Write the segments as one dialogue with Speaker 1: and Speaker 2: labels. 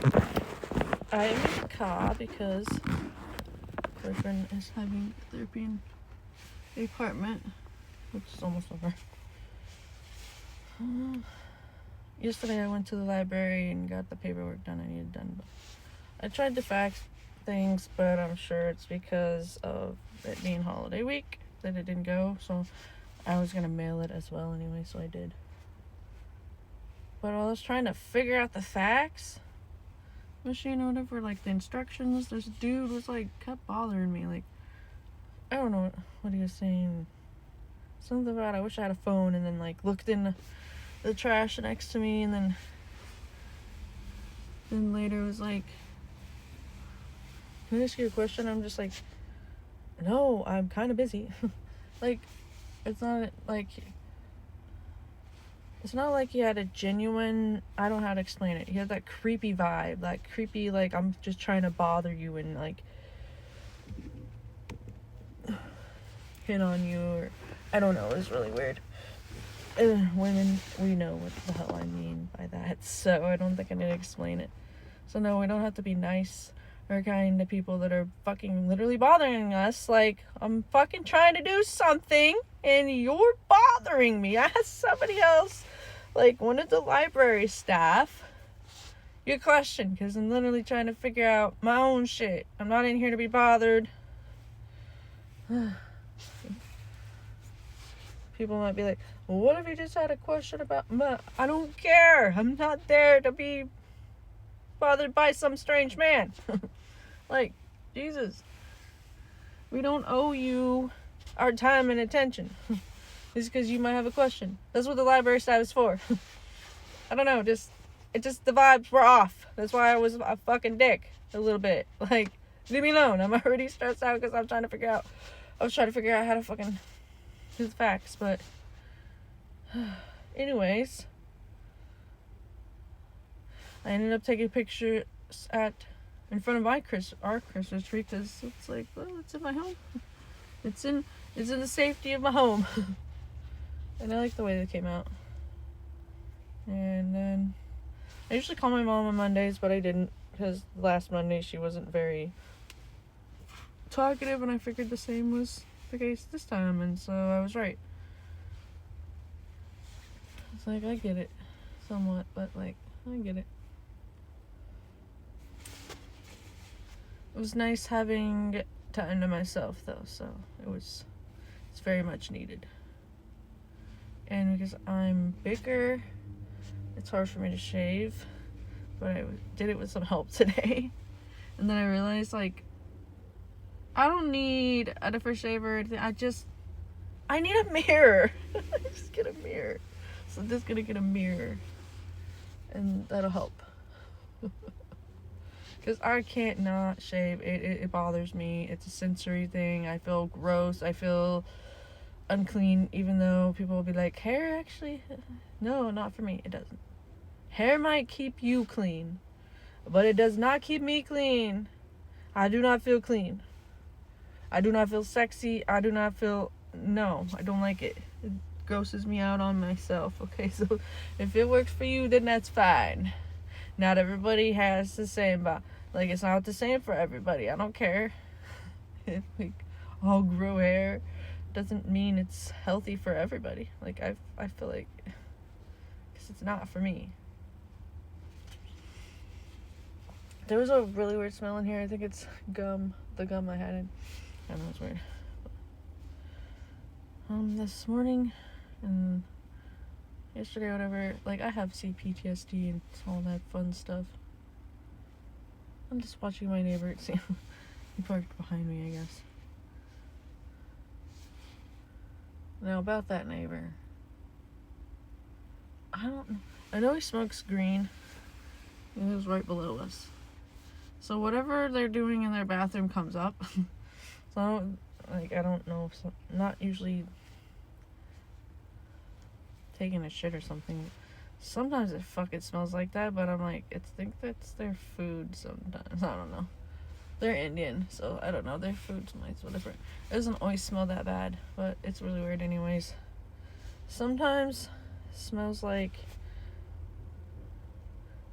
Speaker 1: I am in the car because boyfriend is having therapy in the apartment, which is almost over. Yesterday I went to the library and got the paperwork done I needed done. But I tried to fax things, but I'm sure it's because of it being holiday week that it didn't go. So I was gonna mail it as well anyway, so I did. But while I was trying to figure out the fax machine or whatever, like the instructions, this dude was like kept bothering me. Like, I don't know what he was saying. Something about I wish I had a phone, and then like looked in the trash next to me, and then later was like, can I ask you a question? I'm just like, no, I'm kind of busy. Like, it's not like he had a genuine, I don't know how to explain it. He had that creepy vibe, that creepy, like, I'm just trying to bother you and like hit on you, or I don't know. It was really weird. Women, we know what the hell I mean by that, so I don't think I need to explain it. So no, we don't have to be nice or kind to people that are fucking literally bothering us. Like, I'm fucking trying to do something and you're bothering me. I asked somebody else, like one of the library staff, your question, because I'm literally trying to figure out my own shit. I'm not in here to be bothered. People might be like, well, what if you just had a question about I don't care. I'm not there to be bothered by some strange man. Like, Jesus. We don't owe you our time and attention. Just because you might have a question. That's what the library staff is for. I don't know, the vibes were off. That's why I was a fucking dick a little bit. Like, leave me alone. I'm already stressed out because I was trying to figure out how to fucking do the facts, but anyways, I ended up taking pictures in front of our Christmas tree, because it's like, well, it's in my home. It's in the safety of my home. And I like the way they came out. And then I usually call my mom on Mondays, but I didn't, because last Monday she wasn't very talkative, and I figured the same was the case this time, and so I was right. It's like, I get it somewhat, but like, I get it. It was nice having time to myself though, so it's very much needed. And because I'm bigger, it's hard for me to shave, but I did it with some help today. And then I realized, like, I don't need a different shaver or anything. I need a mirror. Just get a mirror. So I'm just gonna get a mirror, and that'll help. Because I can't not shave. It bothers me. It's a sensory thing. I feel gross. I feel unclean, even though people will be like, hair actually? No, not for me. It doesn't. Hair might keep you clean, but it does not keep me clean. I do not feel clean. I do not feel sexy. I don't like it. It grosses me out on myself. Okay, so if it works for you, then that's fine. Not everybody has the same, like, it's not the same for everybody. I don't care. If we all grow hair, doesn't mean it's healthy for everybody. Like, I feel like, because it's not for me. There was a really weird smell in here. I think it's gum. The gum I had in. I don't know, it's weird. This morning and yesterday, whatever, like, I have CPTSD and all that fun stuff. I'm just watching my neighbor. See, he parked behind me, I guess. Now, about that neighbor, I don't know. I know he smokes green, and he was right below us. So whatever they're doing in their bathroom comes up. So I don't know, not usually taking a shit or something. Sometimes it fucking smells like that, but I'm like, I think that's their food sometimes. I don't know. They're Indian, so I don't know. Their food smells different. It doesn't always smell that bad, but it's really weird anyways. Sometimes it smells like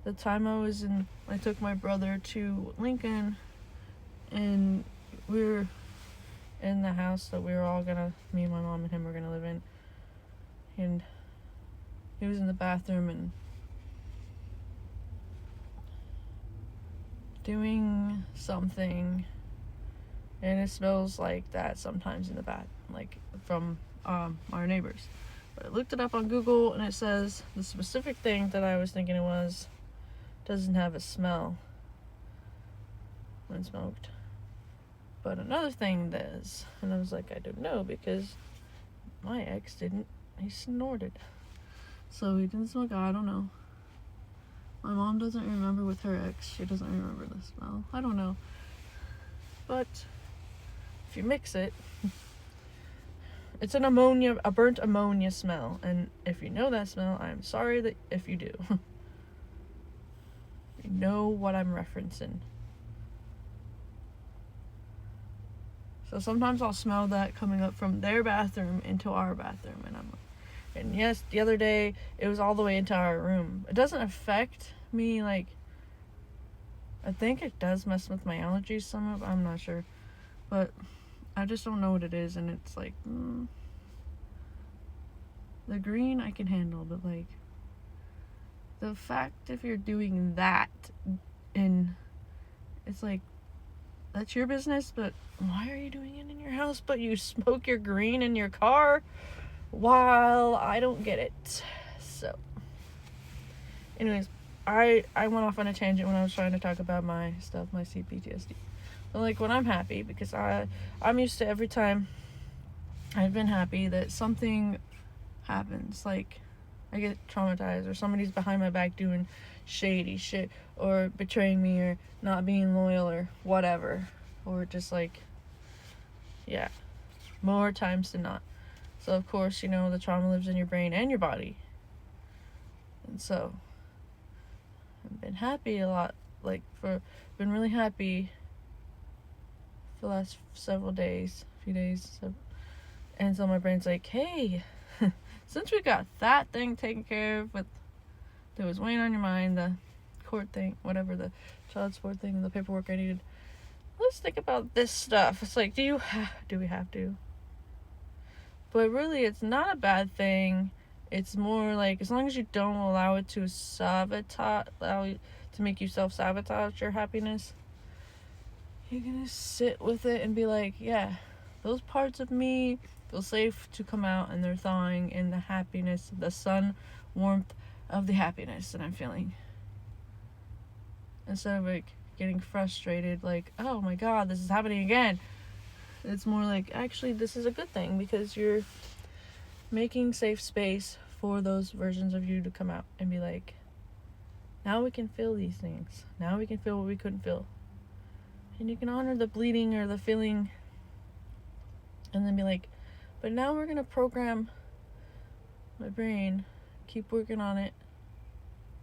Speaker 1: the time I took my brother to Lincoln, and we were in the house that me and my mom and him were gonna live in, and he was in the bathroom and doing something, and it smells like that sometimes in the bath, like from our neighbors. But I looked it up on Google, and it says the specific thing that I was thinking it was doesn't have a smell when smoked, but another thing does. And I was like, I don't know, because my ex didn't. He snorted, so he didn't smoke. I don't know. My mom doesn't remember with her ex. She doesn't remember the smell. I don't know. But if you mix it, it's a burnt ammonia smell. And if you know that smell, I'm sorry that if you do. You know what I'm referencing. So sometimes I'll smell that coming up from their bathroom into our bathroom, and yes, the other day it was all the way into our room. It doesn't affect me, like, I think it does mess with my allergies some of, I'm not sure, but I just don't know what it is. And it's like, the green I can handle, but like the fact if you're doing that, and it's like, that's your business, but why are you doing it in your house, but you smoke your green in your car? While I don't get it. So anyways, I went off on a tangent when I was trying to talk about my stuff, my CPTSD. But like, when I'm happy, because I'm used to every time I've been happy that something happens, like I get traumatized, or somebody's behind my back doing shady shit, or betraying me, or not being loyal, or whatever, or just like, yeah, more times than not. So of course, the trauma lives in your brain and your body. And so I've been happy a lot, been really happy for the last few days. And so my brain's like, hey, since we got that thing taken care of, that was weighing on your mind, the court thing, whatever, the child support thing, the paperwork I needed, let's think about this stuff. It's like, do we have to? But really, it's not a bad thing. It's more like, as long as you don't allow it to make you self-sabotage your happiness, you're gonna sit with it and be like, yeah, those parts of me feel safe to come out, and they're thawing in the happiness, the sun warmth of the happiness that I'm feeling. Instead of like getting frustrated, like, oh my god, this is happening again. It's more like, actually, this is a good thing, because you're making safe space for those versions of you to come out and be like, now we can feel these things. Now we can feel what we couldn't feel. And you can honor the bleeding or the feeling, and then be like, but now we're going to program my brain, keep working on it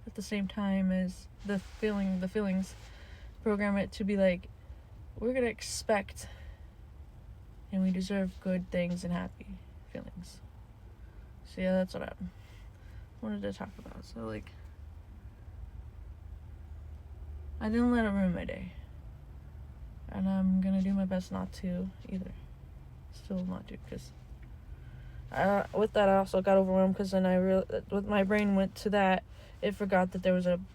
Speaker 1: at the same time as the feelings, program it to be like, we're going to expect and we deserve good things and happy feelings. So yeah, that's what I wanted to talk about. So like, I didn't let it ruin my day, and I'm gonna do my best not to either. Still not to, because with that I also got overwhelmed, because then with my brain went to that, it forgot that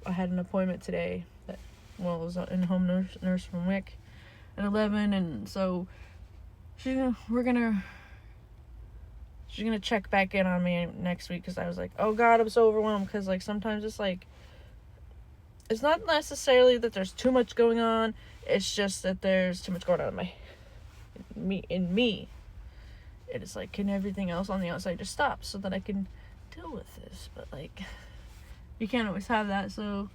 Speaker 1: I had an appointment today that, well, it was in home nurse from WIC at 11, and so she's gonna check back in on me next week, because I was like, oh god, I'm so overwhelmed, because like sometimes it's like, it's not necessarily that there's too much going on, it's just that there's too much going on in me. It is like, can everything else on the outside just stop so that I can deal with this? But like, you can't always have that, so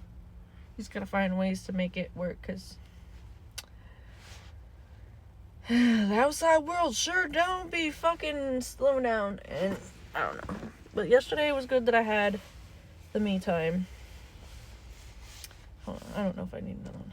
Speaker 1: you just gotta find ways to make it work, because the outside world sure don't be fucking slowing down. And I don't know, but yesterday was good that I had the me time. Hold on, I don't know if I need another one.